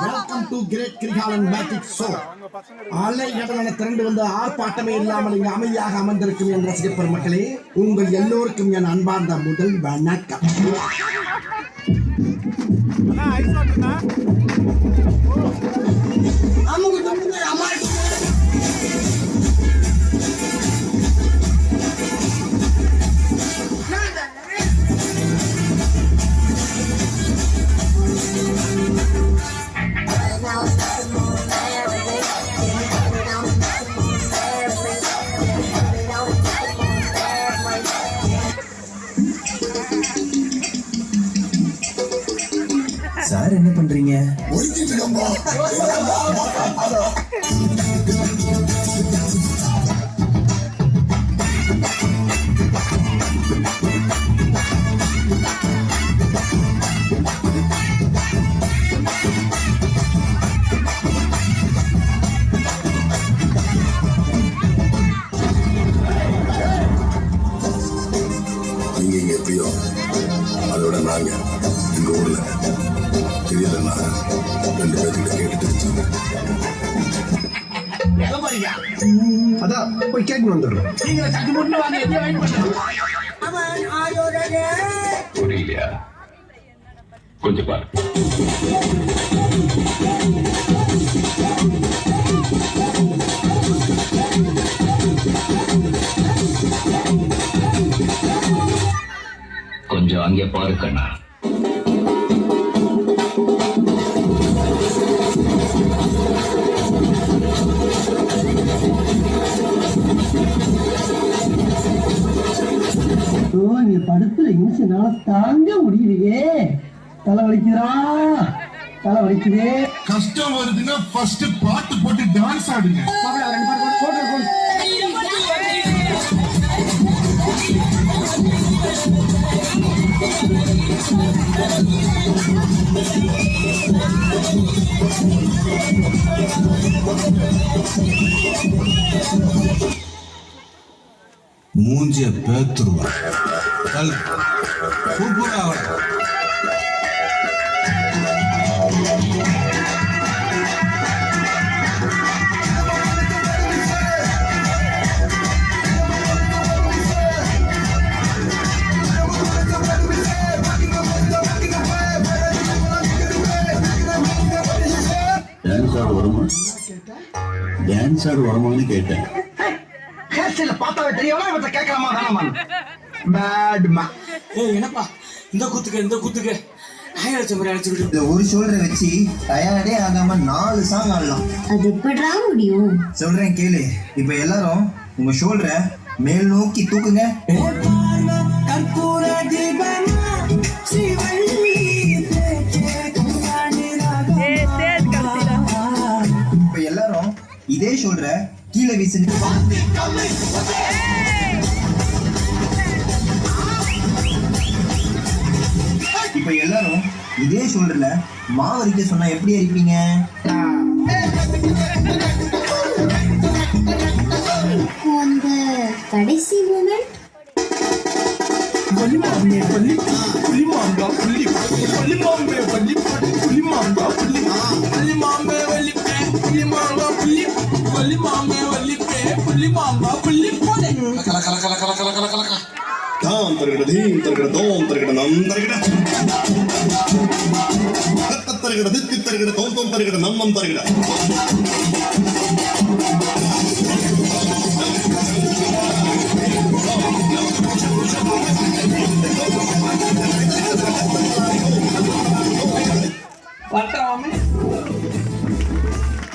Welcome to great Kirikalan magic show. அலைகடலான திரண்டு வந்து ஆர்ப்பாட்டமே இல்லாமல் இங்கு அமைதியாக அமர்ந்திருக்கும் என் ரசிகப் பெருமக்களே, உங்கள் எல்லோருக்கும் என் அன்பார்ந்த முதல் வணக்கம். சார் என்ன பண்றீங்க? நீங்க எப்படியோ அதோட நாங்க எங்க ஊர்ல தெரியலன்னா 2 பேர்கிட்ட கேட்டுட்டு இருந்துச்சு. அதான் போய் கேட்கணும் வந்துடுறோம். புரியலையா? கொஞ்சம் பாரு. கொஞ்சம் அங்கே பாரு கண்ணா. படுத்துல இன்சனால தாங்க முடியலையே. தலை வலிக்குதா? தலை வலிக்குதே. கஷ்டம் வருதுன்னா ஃபர்ஸ்ட் பாட்டு போட்டு டான்ஸ் ஆடுங்க. மூஞ்சிய பேத்துருவா. சூப்பரா டான்ஸ் ஆடு வருமானு கேட்டேன். பார்த்தாவே தெரியவா இவற்றை கேட்கலாமா தானமா? பேட்மா. என்னப்பா இந்த குத்துக்கு இந்த ஒரு ஷோல்டரை வச்சு டயர்டே ஆகாம 4 சாங் ஆடலாம். அது எப்படிடா முடியும்? சொல்றேன் கேளு. இப்ப எல்லாரும் உங்க ஷோல்டரை மேல் நோக்கி தூக்குங்க. இப்ப எல்லாரும் இதே ஷோல்டரை கீழே வீசுங்க. இப்ப எல்லாரும் இதே ஷோல்டர்ல மாவரிக்க சொன்னா எப்படி அரிப்பீங்க? அந்த கடைசி மூமெண்ட் தாம் தருகிட தீம் தருகிட தோம் தருகிட நம் தருகிட தருகிட தித்தி தருகிட தோம் தோம் தருகிட நம் நம் தருகிட